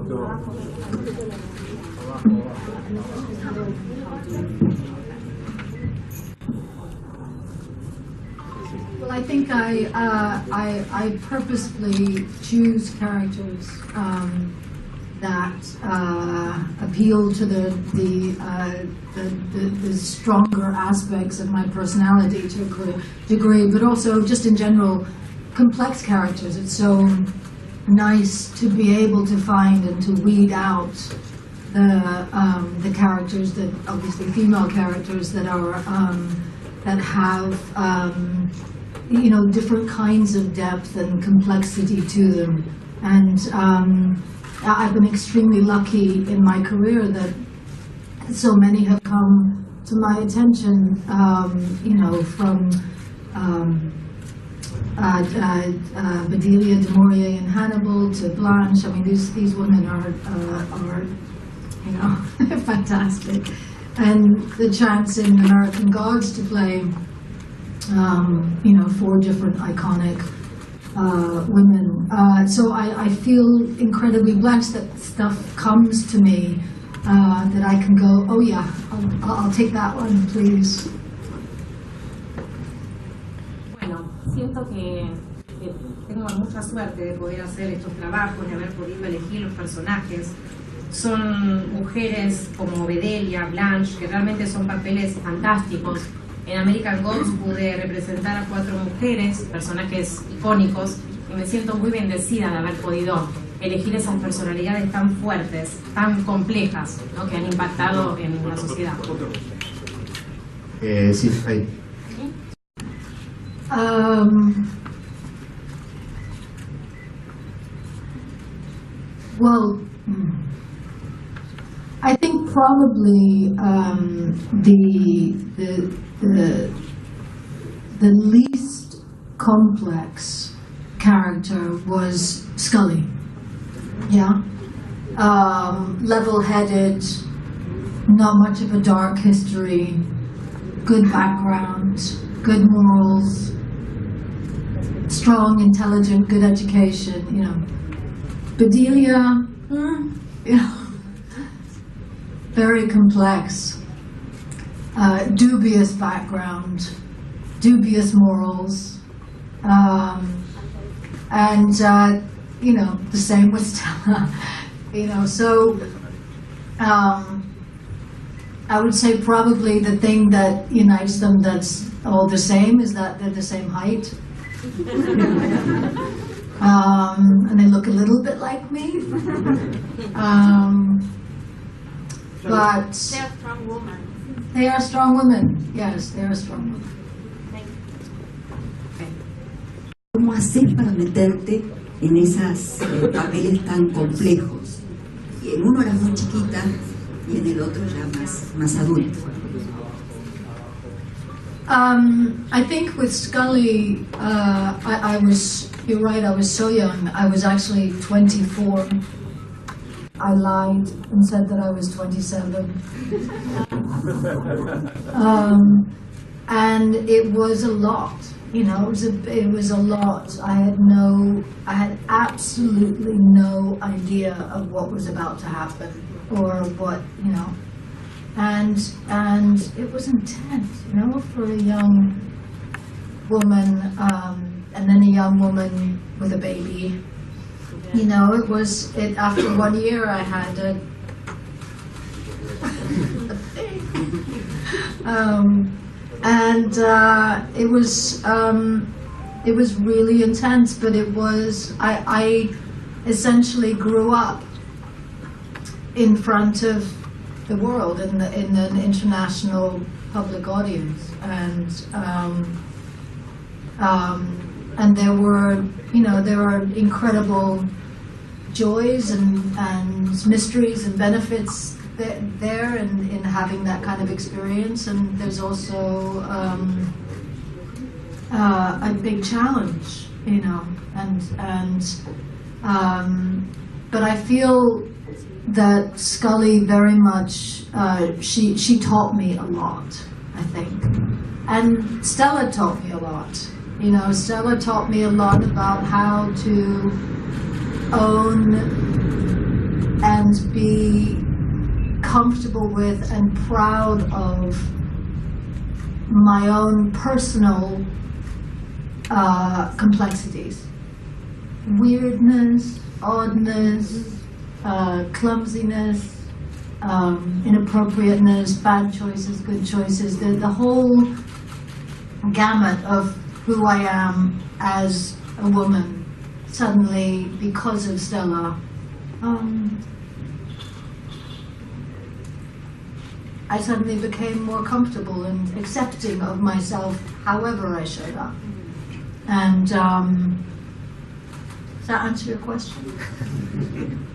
Well, I think I purposefully choose characters that appeal to the stronger aspects of my personality to a degree, but also just in general complex characters. It's so nice to be able to find and to weed out the characters that, obviously female characters, that are that have you know, different kinds of depth and complexity to them. And I've been extremely lucky in my career that so many have come to my attention, you know, from Bedelia du Maurier in Hannibal to Blanche. I mean, these women are you know, fantastic. And the chance in American Gods to play, you know, 4 different iconic women. So I feel incredibly blessed that stuff comes to me that I can go, oh yeah, I'll take that one, please. Bueno, siento que tengo mucha suerte de poder hacer estos trabajos, de haber podido elegir los personajes. Son mujeres como Bedelia, Blanche, que realmente son papeles fantásticos. En American Gods pude representar a 4 mujeres, personajes icónicos, y me siento muy bendecida de haber podido elegir esas personalidades tan fuertes, tan complejas, ¿no?, que han impactado en la sociedad. Sí, ahí. Well, I think probably the least complex character was Scully. Yeah, level-headed, not much of a dark history, good background, good morals, strong, intelligent, good education. You know, Bedelia, you know, very complex, dubious background, dubious morals, and you know, the same with Stella. You know, so I would say probably the thing that unites them that's all the same is that they're the same height. And they look a little bit like me. But they are strong women. They are strong women. Yes, they are strong women. ¿Cómo hacer para meterte en esos papeles tan complejos? Y en uno eras muy chiquita y en el otro ya más adulto. I think with Scully, I was, you're right, I was so young. I was actually 24. I lied and said that I was 27. And it was a lot, you know, it was a lot. I had absolutely no idea of what was about to happen or what, you know. And it was intense, you know, for a young woman, and then a young woman with a baby. You know, after 1 year I had a thing. It was really intense, but I essentially grew up in front of the world in an international public audience, and there were, you know, there are incredible joys and mysteries and benefits there in having that kind of experience, and there's also a big challenge, you know, but I feel that Scully very much, she taught me a lot, I think. And Stella taught me a lot. You know, Stella taught me a lot about how to own and be comfortable with and proud of my own personal complexities. Weirdness, oddness, clumsiness, inappropriateness, bad choices, good choices, the whole gamut of who I am as a woman. Suddenly, because of Stella, I suddenly became more comfortable and accepting of myself however I showed up. And does that answer your question?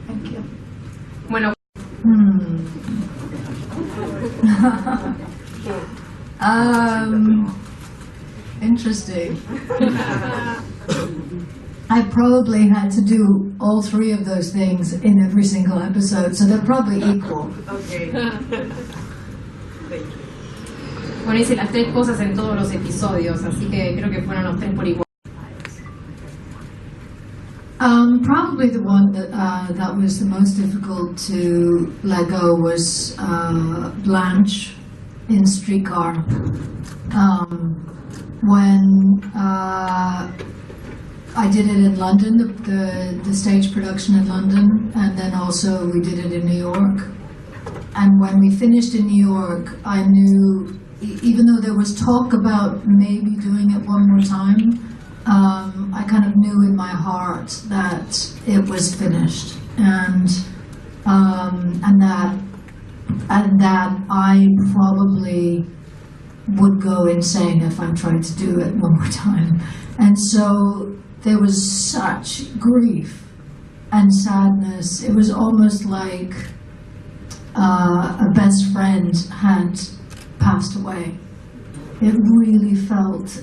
Thank you. Bueno, Interesting. I probably had to do all three of those things in every single episode, so they're probably equal. bueno, hice las tres cosas en todos los episodios, así que creo que fueron los tres por igual. Probably the one that was the most difficult to let go was Blanche in Streetcar. When I did it in London, the stage production in London, and then also we did it in New York. And when we finished in New York, I knew, even though there was talk about maybe doing it one more time, I kind of knew in my heart that it was finished, and that I probably would go insane if I tried to do it one more time. And so there was such grief and sadness. It was almost like a best friend had passed away. It really felt,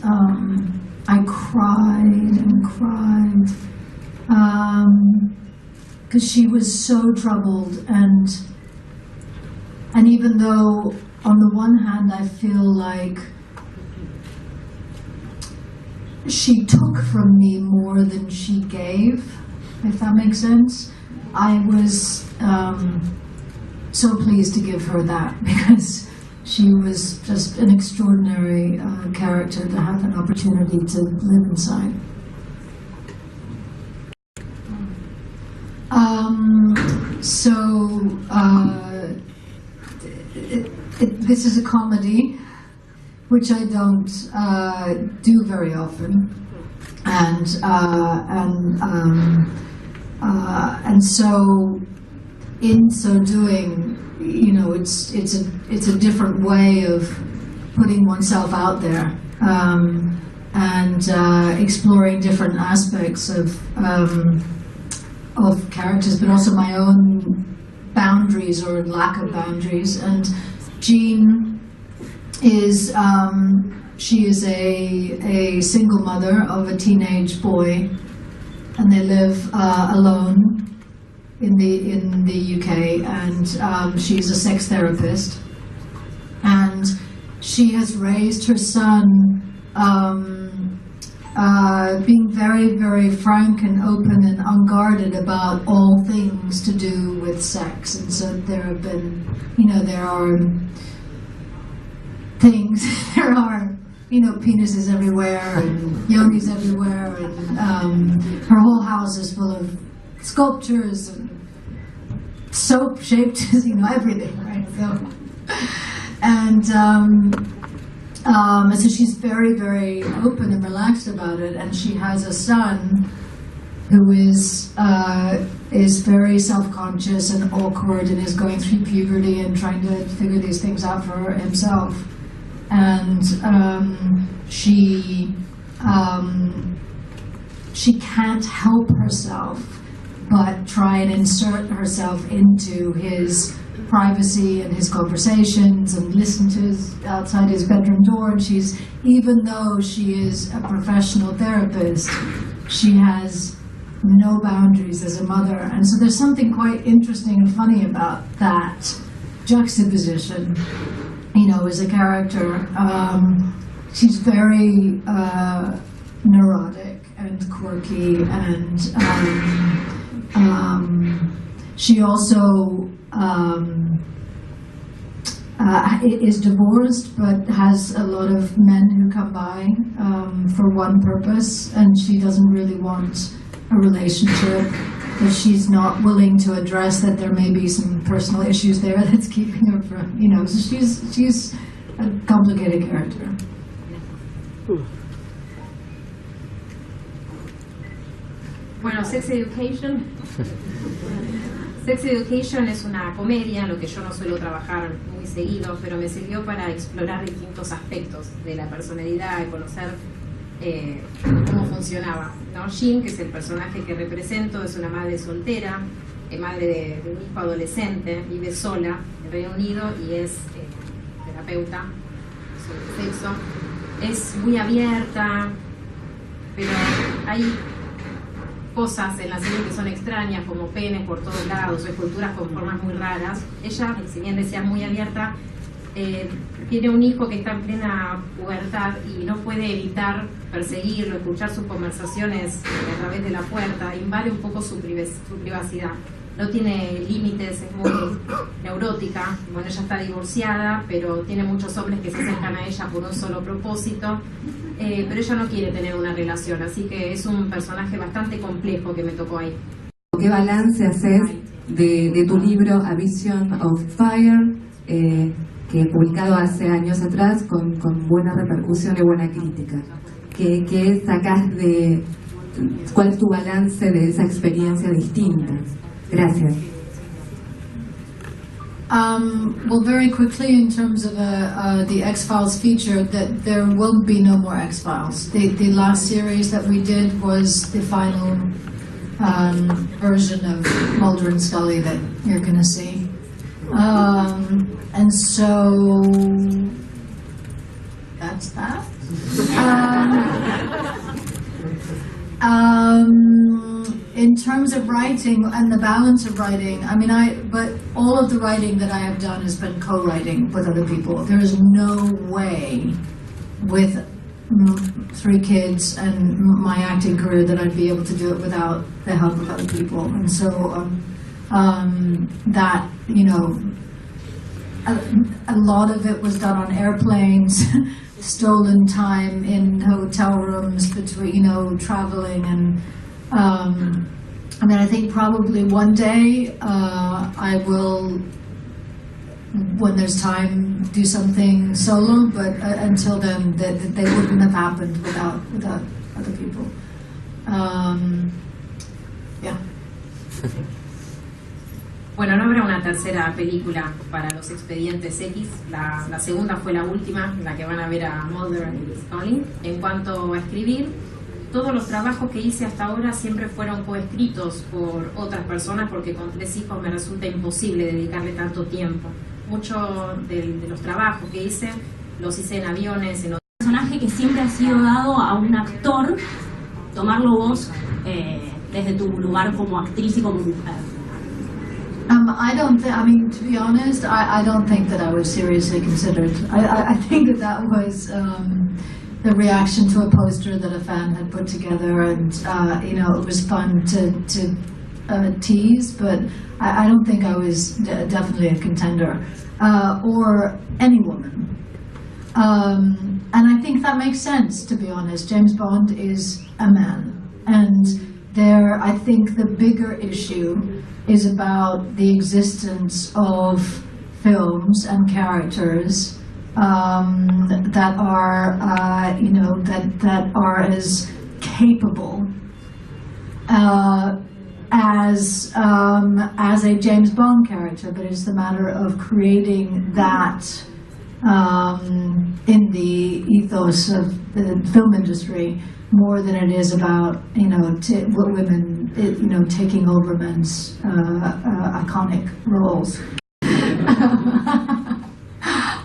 I cried and cried, because she was so troubled, and even though on the one hand I feel like she took from me more than she gave, if that makes sense, I was so pleased to give her that, because she was just an extraordinary character to have an opportunity to live inside. This is a comedy, which I don't do very often, and so in so doing, you know, it's a different way of putting oneself out there, and exploring different aspects of characters, but also my own boundaries or lack of boundaries. And Jean is she is a single mother of a teenage boy, and they live alone in the UK, and she's a sex therapist, and she has raised her son being very, very frank and open and unguarded about all things to do with sex. And so there have been, you know, there are things, there are, you know, penises everywhere and yonis everywhere, and her whole house is full of sculptures and soap shaped, you know, everything, right? So, and so she's very, very open and relaxed about it, and she has a son who is very self-conscious and awkward and is going through puberty and trying to figure these things out for himself. And she can't help herself but try and insert herself into his privacy and his conversations and listen to his outside his bedroom door. And she's, even though she is a professional therapist, she has no boundaries as a mother. And so there's something quite interesting and funny about that juxtaposition, you know, as a character. She's very neurotic and quirky, and She also is divorced, but has a lot of men who come by for one purpose, and she doesn't really want a relationship. But she's not willing to address that there may be some personal issues there that's keeping her from, so she's a complicated character. Bueno, Sex Education. Sex Education es una comedia, lo que yo no suelo trabajar muy seguido, pero me sirvió para explorar distintos aspectos de la personalidad y conocer cómo funcionaba, ¿no? Jean, que es el personaje que represento, es una madre soltera, madre de un hijo adolescente, vive sola en Reino Unido y es terapeuta sobre sexo. Es muy abierta, pero hay cosas en la serie que son extrañas, como penes por todos lados, o esculturas con formas muy raras. Ella, si bien decía muy abierta, tiene un hijo que está en plena pubertad y no puede evitar perseguirlo, escuchar sus conversaciones a través de la puerta, invade un poco su privacidad. No tiene límites, es muy neurótica. Bueno, ella está divorciada, pero tiene muchos hombres que se acercan a ella por un solo propósito, pero ella no quiere tener una relación, así que es un personaje bastante complejo que me tocó ahí. ¿Qué balance haces de tu libro A Vision of Fire, que publicado hace años atrás con buena repercusión y buena crítica? ¿Qué sacás cuál es tu balance de esa experiencia distinta? Gracias. Well, very quickly, in terms of the X-Files feature, that there will be no more X-Files. The last series that we did was the final version of Mulder and Scully that you're going to see. And so that's that. In terms of writing and the balance of writing, but all of the writing that I have done has been co-writing with other people. There is no way with 3 kids and my acting career that I'd be able to do it without the help of other people. And so that, a lot of it was done on airplanes, stolen time in hotel rooms between, traveling, and I think probably one day I will, when there's time, do something solo, but until then, they wouldn't have happened without other people. Yeah. Bueno, no habrá una tercera película para Los Expedientes X. La segunda fue la última, la que van a ver a Mulder y Scully. En cuanto a escribir, todos los trabajos que hice hasta ahora siempre fueron coescritos por otras personas, porque con 3 hijos me resulta imposible dedicarle tanto tiempo. Muchos de los trabajos que hice los hice en aviones, en personaje que siempre ha sido dado a un actor, tomarlo vos desde tu lugar como actriz y como mujer. To be honest, I don't think that I was seriously considered. I think that was the reaction to a poster that a fan had put together, and it was fun to tease, but I don't think I was definitely a contender, or any woman. And I think that makes sense, to be honest. James Bond is a man, and I think the bigger issue is about the existence of films and characters that are, that are as capable as a James Bond character, but it's the matter of creating that in the ethos of the film industry more than it is about women taking over men's iconic roles.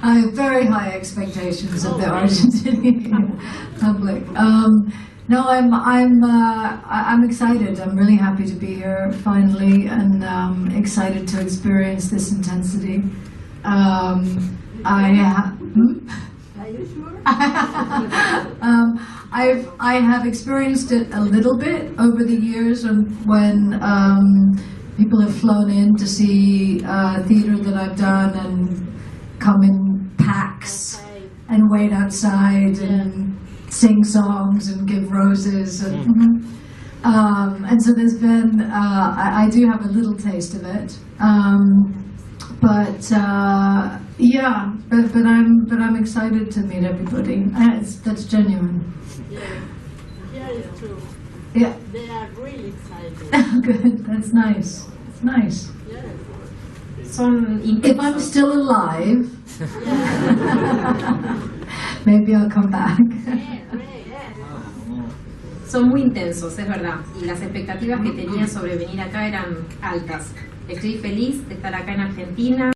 I have very high expectations of the Argentinian public. No, I'm excited. I'm really happy to be here finally, and excited to experience this intensity. Are you sure? I have experienced it a little bit over the years, and when People have flown in to see theater that I've done and come in packs and wait outside and sing songs and give roses. And so there's been, I do have a little taste of it. Yeah, but I'm excited to meet everybody. That's genuine. Yeah, it's true. Yeah. They are really excited. Good. That's nice. It's nice. Son If I'm still alive, maybe I'll come back. Son muy intensos, es verdad, y las expectativas que tenía sobre venir acá eran altas. Estoy feliz de estar acá en Argentina.